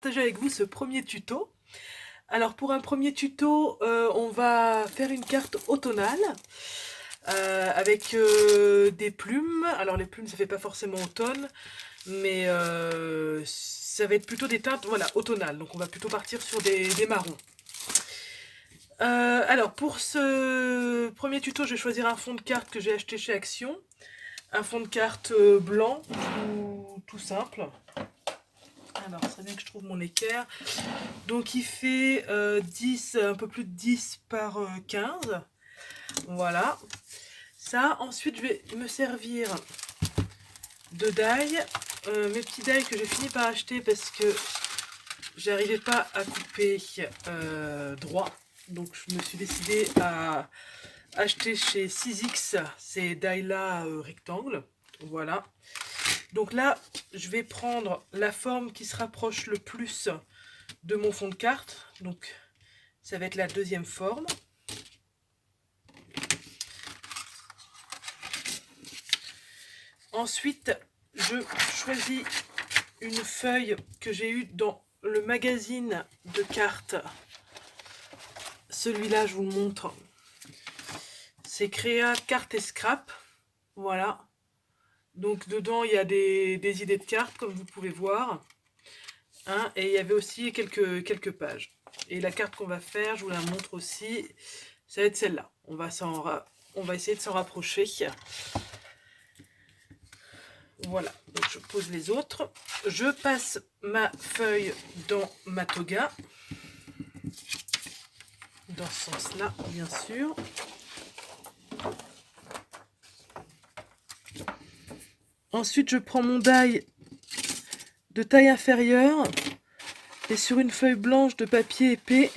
Partager avec vous ce premier tuto. Alors pour un premier tuto, on va faire une carte automnale avec des plumes. Alors les plumes ça fait pas forcément automne, mais ça va être plutôt des teintes voilà, automnales. Donc on va plutôt partir sur des marrons. Alors pour ce premier tuto, je vais choisir un fond de carte que j'ai acheté chez Action. Un fond de carte blanc, tout simple. Alors, c'est bien que je trouve mon équerre. Donc, il fait 10, un peu plus de 10 par 15. Voilà. Ça, ensuite, je vais me servir de die. Mes petits die que j'ai fini par acheter parce que j'arrivais pas à couper droit. Donc, je me suis décidée à acheter chez 6X ces die-là rectangles. Voilà. Donc là, je vais prendre la forme qui se rapproche le plus de mon fond de carte. Donc, ça va être la deuxième forme. Ensuite, je choisis une feuille que j'ai eue dans le magazine de cartes. Celui-là, je vous le montre. C'est Créa Carte et Scrap. Voilà. Donc, dedans, il y a des idées de cartes, comme vous pouvez voir. Hein, et il y avait aussi quelques pages. Et la carte qu'on va faire, je vous la montre aussi, ça va être celle-là. On va essayer de s'en rapprocher. Voilà, donc je pose les autres. Je passe ma feuille dans ma toga. Dans ce sens-là, bien sûr. Ensuite, je prends mon die de taille inférieure et sur une feuille blanche de papier épais,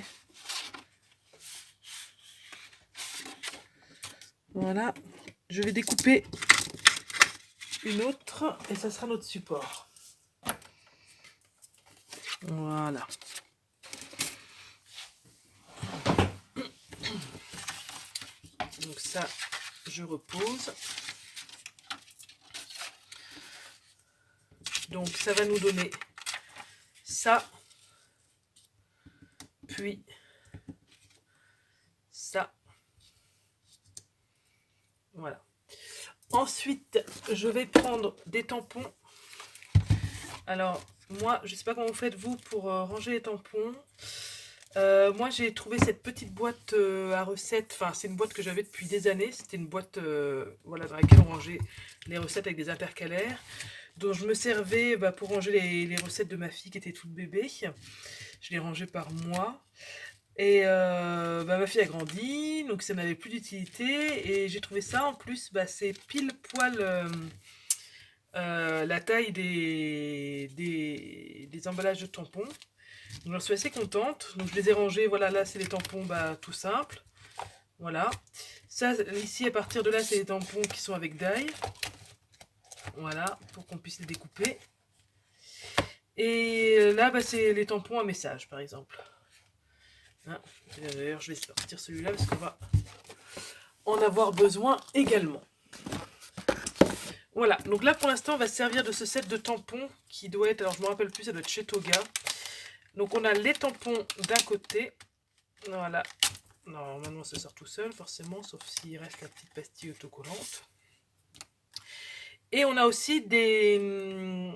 voilà, je vais découper une autre et ça sera notre support. Voilà. Donc ça, je repose. Donc ça va nous donner ça, puis ça. Voilà. Ensuite, je vais prendre des tampons. Alors, moi, je ne sais pas comment vous faites, vous, pour ranger les tampons. Moi, j'ai trouvé cette petite boîte à recettes. Enfin, c'est une boîte que j'avais depuis des années. C'était une boîte voilà, dans laquelle on rangeait les recettes avec des intercalaires. Dont je me servais pour ranger les recettes de ma fille qui était toute bébé. Je les rangeais par mois. Et ma fille a grandi, donc ça n'avait plus d'utilité. Et j'ai trouvé ça en plus, c'est pile poil la taille des emballages de tampons. Donc j'en suis assez contente. Donc je les ai rangés, voilà, là c'est les tampons tout simples. Voilà. Ça, ici, à partir de là, c'est les tampons qui sont avec die. Voilà, pour qu'on puisse les découper. Et là, c'est les tampons à message, par exemple. Hein. D'ailleurs, je vais sortir celui-là parce qu'on va en avoir besoin également. Voilà, donc là pour l'instant on va se servir de ce set de tampons qui doit être, alors je me rappelle plus, ça doit être chez Toga. Donc on a les tampons d'un côté, voilà. Normalement ça sort tout seul forcément, sauf s'il reste la petite pastille autocollante. Et on a aussi des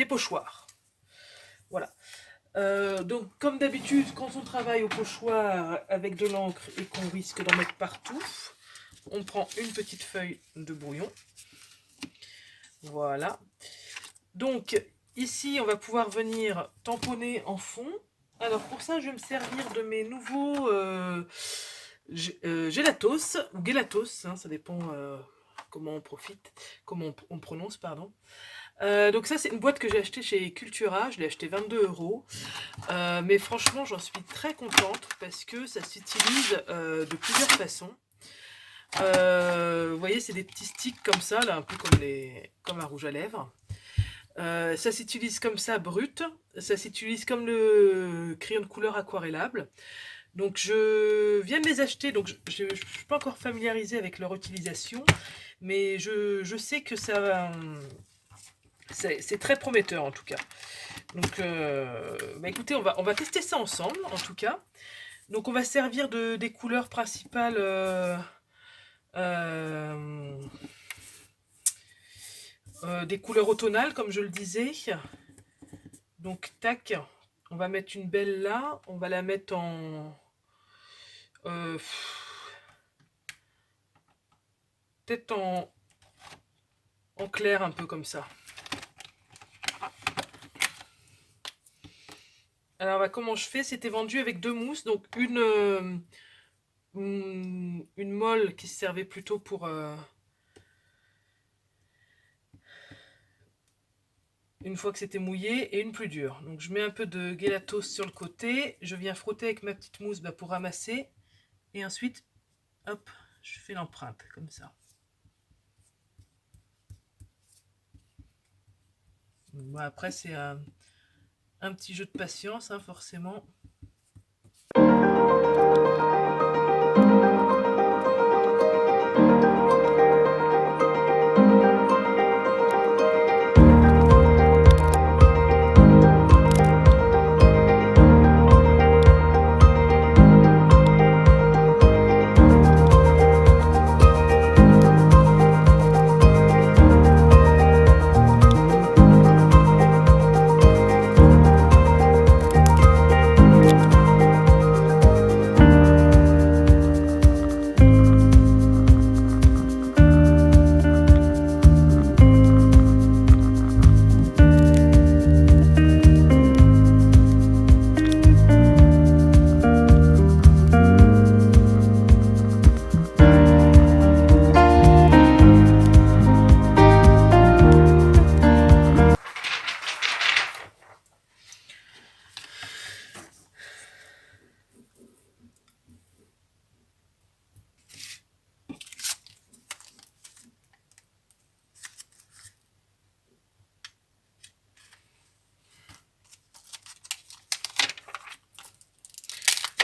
pochoirs. Voilà. Donc comme d'habitude, quand on travaille au pochoir avec de l'encre et qu'on risque d'en mettre partout, on prend une petite feuille de brouillon. Voilà. Donc ici, on va pouvoir venir tamponner en fond. Alors pour ça, je vais me servir de mes nouveaux Gelatos, ou Gelatos, hein, ça dépend comment on profite, comment on prononce, pardon. Donc ça, c'est une boîte que j'ai achetée chez Cultura, je l'ai acheté 22 €. Mais franchement, j'en suis très contente parce que ça s'utilise de plusieurs façons. Vous voyez, c'est des petits sticks comme ça, là, un peu comme un rouge à lèvres. Ça s'utilise comme ça brut, ça s'utilise comme le crayon de couleur aquarellable. Donc je viens de les acheter, donc je ne suis pas encore familiarisée avec leur utilisation, mais je sais que C'est très prometteur en tout cas. Donc, bah écoutez, on va tester ça ensemble en tout cas. Donc on va servir des couleurs principales euh, des couleurs automnales comme je le disais. Donc tac, on va mettre une belle là, on va la mettre en euh, peut-être en clair un peu comme ça. Alors bah, comment je fais? C'était vendu avec deux mousses, donc une molle qui servait plutôt pour une fois que c'était mouillé et une plus dure. Donc je mets un peu de gelatos sur le côté, je viens frotter avec ma petite mousse bah, pour ramasser et ensuite hop, je fais l'empreinte comme ça. Bon, après c'est un petit jeu de patience hein, forcément.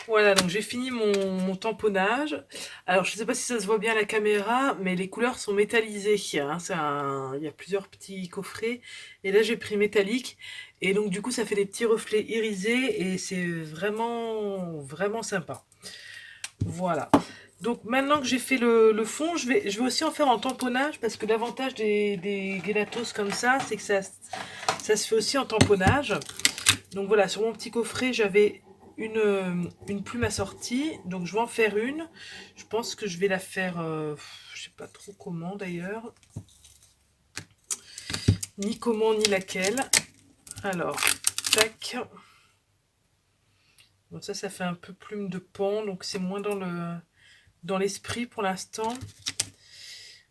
Voilà, donc j'ai fini mon tamponnage. Alors, je ne sais pas si ça se voit bien à la caméra, mais les couleurs sont métallisées, hein. Il y a plusieurs petits coffrets. Et là, j'ai pris métallique. Et donc, du coup, ça fait des petits reflets irisés. Et c'est vraiment, vraiment sympa. Voilà. Donc, maintenant que j'ai fait le fond, je vais aussi en faire en tamponnage. Parce que l'avantage des gelatos comme ça, c'est que ça se fait aussi en tamponnage. Donc voilà, sur mon petit coffret, j'avais une plume assortie. Donc je vais en faire une. Je pense que je vais la faire, je sais pas trop comment d'ailleurs. Ni comment, ni laquelle. Alors, tac. Bon, ça fait un peu plume de pan. Donc c'est moins dans l'esprit pour l'instant.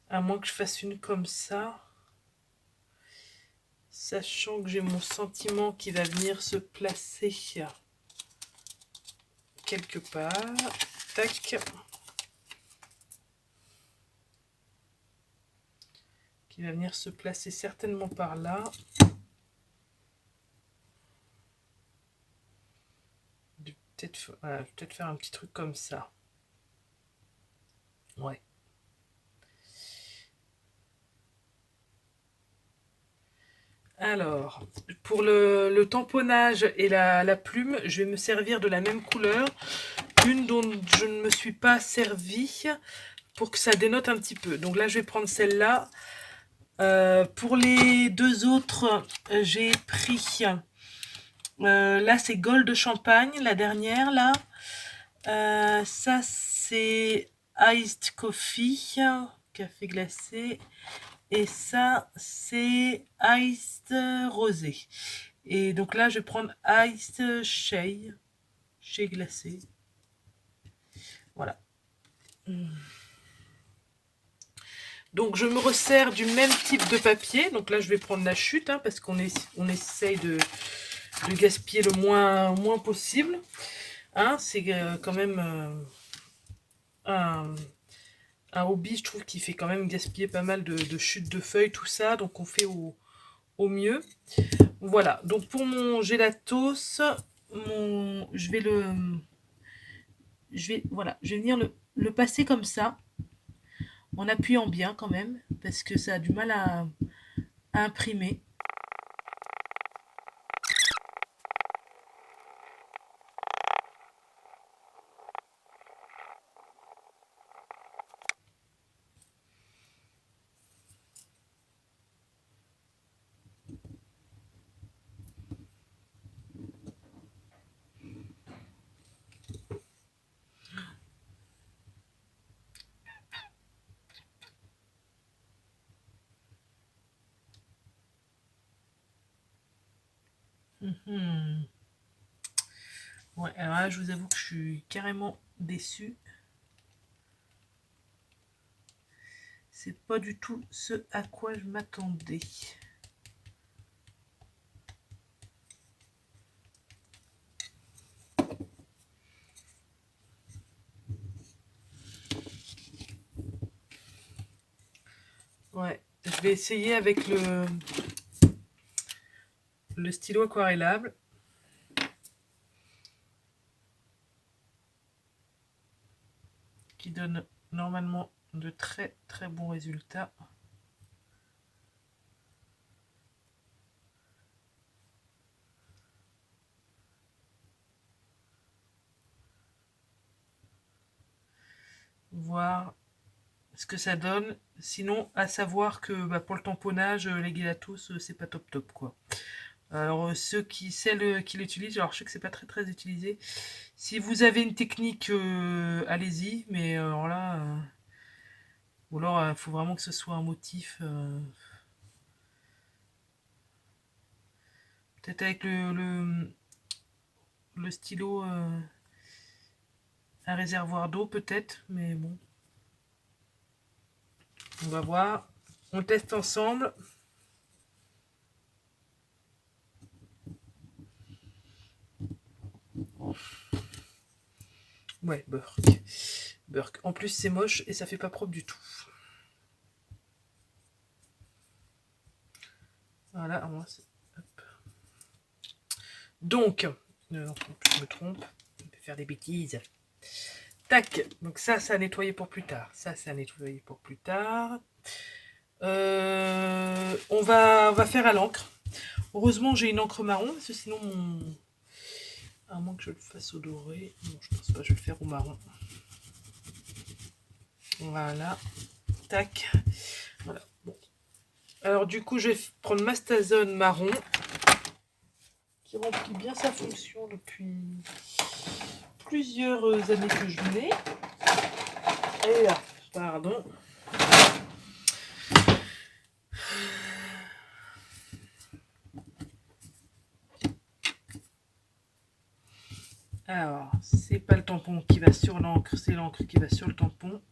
À moins que je fasse une comme ça. Sachant que j'ai mon sentiment qui va venir se placer quelque part. Tac. Qui va venir se placer certainement par là. Peut-être faire un petit truc comme ça. Ouais. Alors, pour le tamponnage et la plume, je vais me servir de la même couleur. Une dont je ne me suis pas servie pour que ça dénote un petit peu. Donc là, je vais prendre celle-là. Pour les deux autres, j'ai pris... là, c'est Gold Champagne, la dernière, là. Ça, c'est Iced Coffee, café glacé. Et ça, c'est Iced Rosé. Et donc là, je vais prendre Iced Shea glacé. Voilà. Donc je me resserre du même type de papier. Donc là, je vais prendre la chute, hein, parce qu'on essaye de gaspiller le moins possible. Hein, c'est quand même un hobby, je trouve, qui fait quand même gaspiller pas mal de chutes de feuilles, tout ça. Donc on fait au mieux. Voilà, donc pour mon gelatos, je vais venir le passer comme ça, en appuyant bien quand même, parce que ça a du mal à imprimer. Mhm. Ouais, alors là, je vous avoue que je suis carrément déçue. C'est pas du tout ce à quoi je m'attendais. Ouais, je vais essayer avec le stylo aquarellable. Qui donne normalement de très très bons résultats. Voir ce que ça donne. Sinon, à savoir que bah, pour le tamponnage, les Gelatos, c'est pas top top quoi. Alors celles qui l'utilisent, alors je sais que c'est pas très très utilisé. Si vous avez une technique, allez-y, mais alors là, ou alors il faut vraiment que ce soit un motif. Peut-être avec le stylo, un réservoir d'eau peut-être, mais bon. On va voir. On teste ensemble. Ouais, Burk. Burk. En plus, c'est moche et ça fait pas propre du tout. Voilà, moi, donc, non, je me trompe. Je vais faire des bêtises. Tac. Donc ça, c'est à nettoyer pour plus tard. Ça, c'est à nettoyer pour plus tard. On va faire à l'encre. Heureusement, j'ai une encre marron, parce que sinon, à moins que je le fasse au doré. Non, je pense pas, je vais le faire au marron. Voilà. Tac. Voilà. Bon. Alors, du coup, je vais prendre ma Stazone marron, qui remplit bien sa fonction depuis plusieurs années que je l'ai. Et là, pardon. Alors, c'est pas le tampon qui va sur l'encre, c'est l'encre qui va sur le tampon.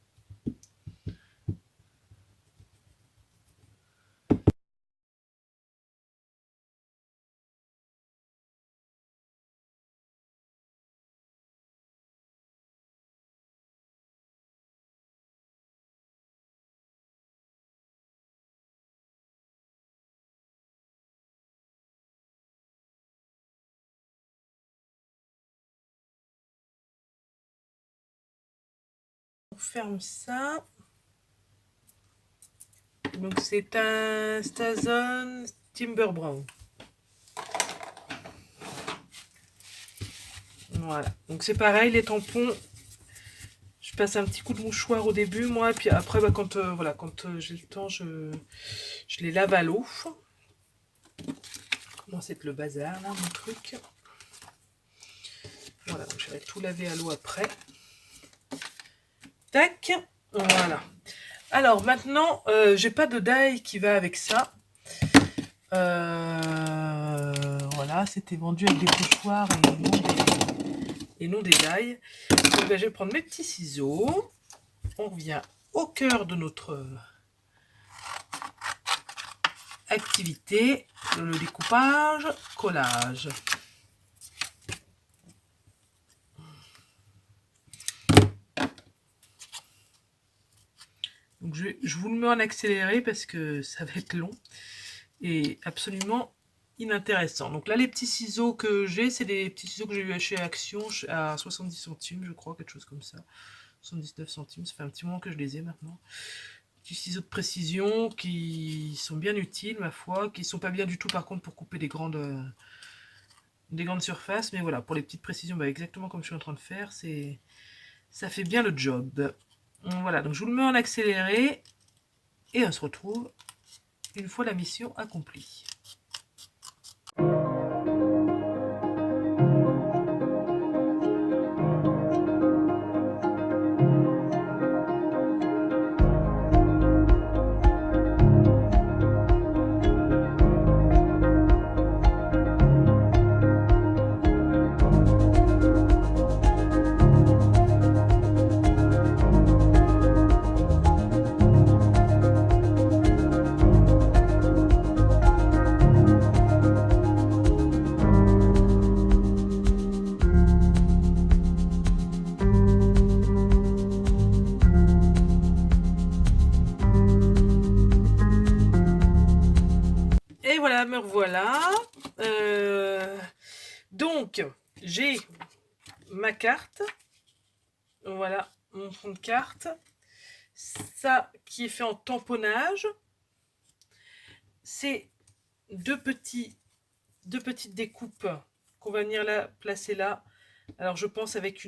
On ferme ça. Donc c'est un Stazone Timber Brown. Voilà. Donc c'est pareil, les tampons, je passe un petit coup de mouchoir au début, moi, et puis après, bah, quand, voilà, quand j'ai le temps, je les lave à l'eau. Comment c'est le bazar, là, mon truc. Voilà, donc je vais tout laver à l'eau après. Tac, voilà. Alors maintenant, j'ai pas de die qui va avec ça. Voilà, c'était vendu avec des pochoirs et non des die. Donc là, je vais prendre mes petits ciseaux. On revient au cœur de notre activité, le découpage, collage. Donc je vous le mets en accéléré parce que ça va être long et absolument inintéressant. Donc là, les petits ciseaux que j'ai, c'est des petits ciseaux que j'ai eu chez Action à 70 centimes, je crois, quelque chose comme ça. 79 centimes, ça fait un petit moment que je les ai maintenant. Petits ciseaux de précision qui sont bien utiles, ma foi, qui ne sont pas bien du tout par contre pour couper des grandes surfaces, mais voilà, pour les petites précisions, bah, exactement comme je suis en train de faire, ça fait bien le job. Voilà, donc je vous le mets en accéléré et on se retrouve une fois la mission accomplie. Et voilà, me revoilà. Donc, j'ai ma carte. Voilà, mon fond de carte. Ça qui est fait en tamponnage. C'est deux petites découpes qu'on va venir là, placer là. Alors, je pense avec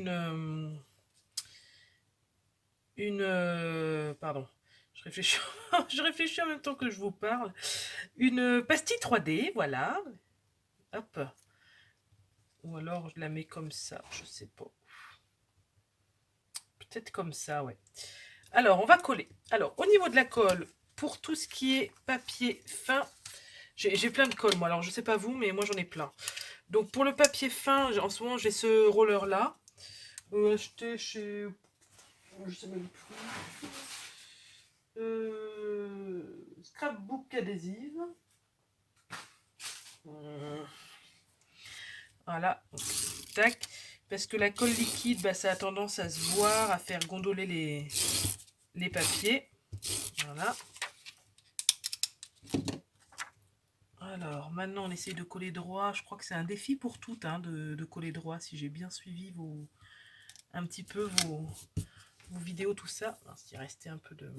pardon, je réfléchis, je réfléchis en même temps que je vous parle. Une pastille 3D, voilà. Hop. Ou alors je la mets comme ça, je sais pas. Peut-être comme ça, ouais. Alors, on va coller. Alors, au niveau de la colle, pour tout ce qui est papier fin, j'ai plein de colle, moi. Alors, je sais pas vous, mais moi, j'en ai plein. Donc, pour le papier fin, en ce moment, j'ai ce roller-là. Acheté chez... Je sais même plus. Scrapbook adhésive. Voilà. Tac. Parce que la colle liquide, bah, ça a tendance à se voir, à faire gondoler les papiers. Voilà. Alors, maintenant, on essaye de coller droit. Je crois que c'est un défi pour toutes, hein, de coller droit, si j'ai bien suivi un petit peu vos vidéos, tout ça. Il restait un peu de...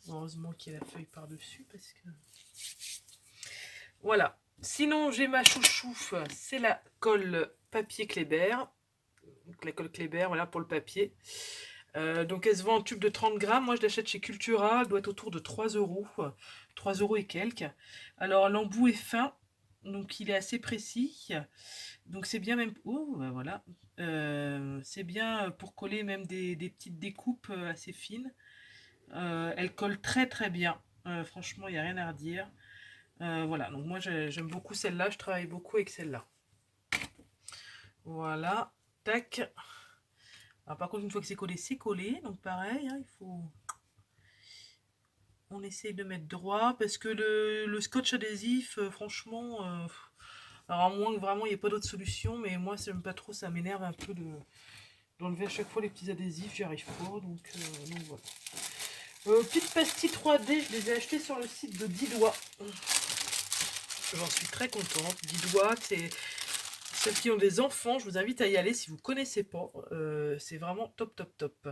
Heureusement qu'il y a la feuille par-dessus, parce que... Voilà. Sinon, j'ai ma chouchouf, c'est la colle papier Kléber. Donc, la colle Kléber, voilà, pour le papier. Donc, elle se vend en tube de 30 grammes. Moi, je l'achète chez Cultura. Elle doit être autour de 3 euros. 3 euros et quelques. Alors, l'embout est fin. Donc, il est assez précis. Donc, c'est bien même... Oh, ben voilà. C'est bien pour coller même des petites découpes assez fines. Elle colle très, très bien. Franchement, il n'y a rien à redire. Voilà, donc moi j'aime beaucoup celle-là, je travaille beaucoup avec celle-là. Voilà, tac. Alors par contre, une fois que c'est collé, donc pareil, hein, il faut... On essaye de mettre droit, parce que le scotch adhésif, franchement, alors à moins que vraiment il n'y ait pas d'autre solution, mais moi j'aime pas trop, ça m'énerve un peu d'enlever à chaque fois les petits adhésifs, j'y arrive pas, donc voilà. Petites pastilles 3D, je les ai achetées sur le site de 10 doigts. J'en suis très contente. 10 doigts, c'est ceux qui ont des enfants. Je vous invite à y aller si vous ne connaissez pas. C'est vraiment top, top, top.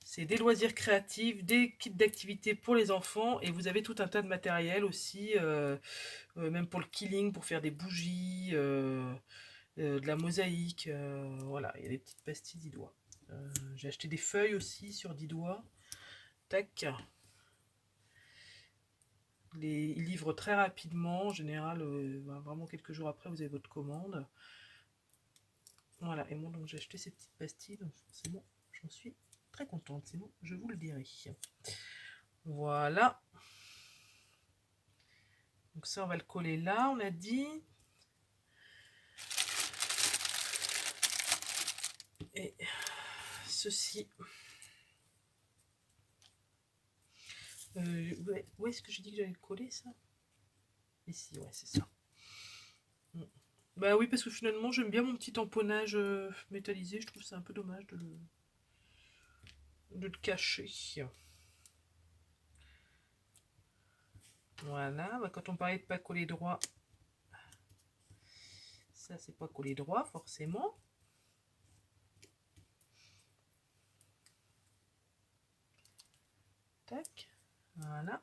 C'est des loisirs créatifs, des kits d'activités pour les enfants. Et vous avez tout un tas de matériel aussi, même pour le killing, pour faire des bougies, de la mosaïque. Voilà, il y a des petites pastilles 10 doigts. J'ai acheté des feuilles aussi sur 10 doigts. Tac. Ils livrent très rapidement, en général, vraiment quelques jours après, vous avez votre commande. Voilà, et moi, donc j'ai acheté ces petites pastilles, donc forcément, j'en suis très contente, sinon je vous le dirai. Voilà. Donc ça, on va le coller là, on a dit. Et ceci. Où est-ce que j'ai dit que j'allais le coller, ça? Ici, ouais, c'est ça. Bah oui, parce que finalement, j'aime bien mon petit tamponnage métallisé. Je trouve c'est un peu dommage de le cacher. Voilà, bah, quand on parlait de pas coller droit, ça c'est pas collé droit forcément. Tac, voilà.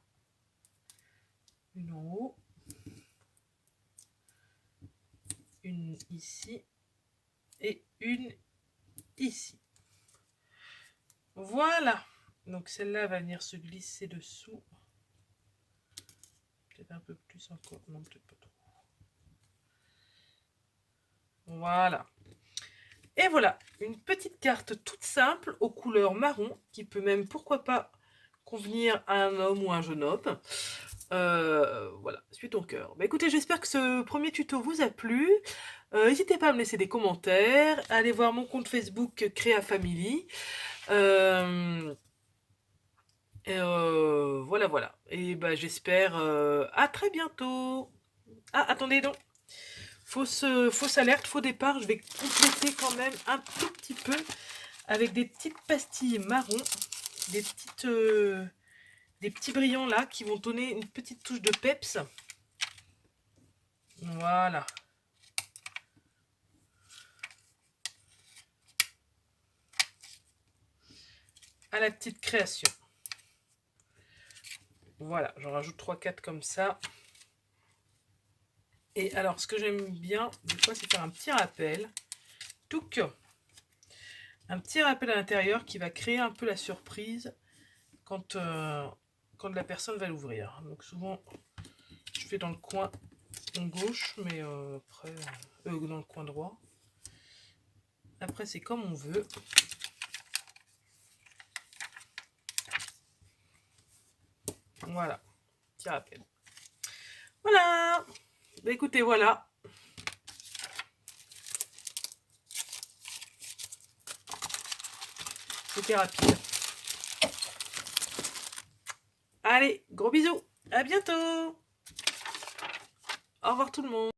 Une en haut. Une ici. Et une ici. Voilà. Donc celle-là va venir se glisser dessous. Peut-être un peu plus encore. Non, peut-être pas trop. Voilà. Et voilà, une petite carte toute simple aux couleurs marron qui peut même, pourquoi pas, convenir à un homme ou un jeune homme. Voilà, suis ton cœur. Bah, écoutez, j'espère que ce premier tuto vous a plu. N'hésitez pas à me laisser des commentaires. Allez voir mon compte Facebook Créa Family. Voilà, voilà. Et bah, j'espère à très bientôt. Ah, attendez donc. Fausse alerte, faux départ. Je vais compléter quand même un tout petit peu avec des petites pastilles marron. Des petites des petits brillants là qui vont donner une petite touche de peps. Voilà. À la petite création. Voilà, j'en rajoute 3-4 comme ça. Et alors, ce que j'aime bien, des fois, c'est faire un petit rappel. Touc. Un petit rappel à l'intérieur qui va créer un peu la surprise quand la personne va l'ouvrir. Donc souvent, je fais dans le coin gauche, mais après, dans le coin droit. Après, c'est comme on veut. Voilà, petit rappel. Voilà. Bah écoutez, voilà. C'était rapide. Allez, gros bisous. À bientôt. Au revoir tout le monde.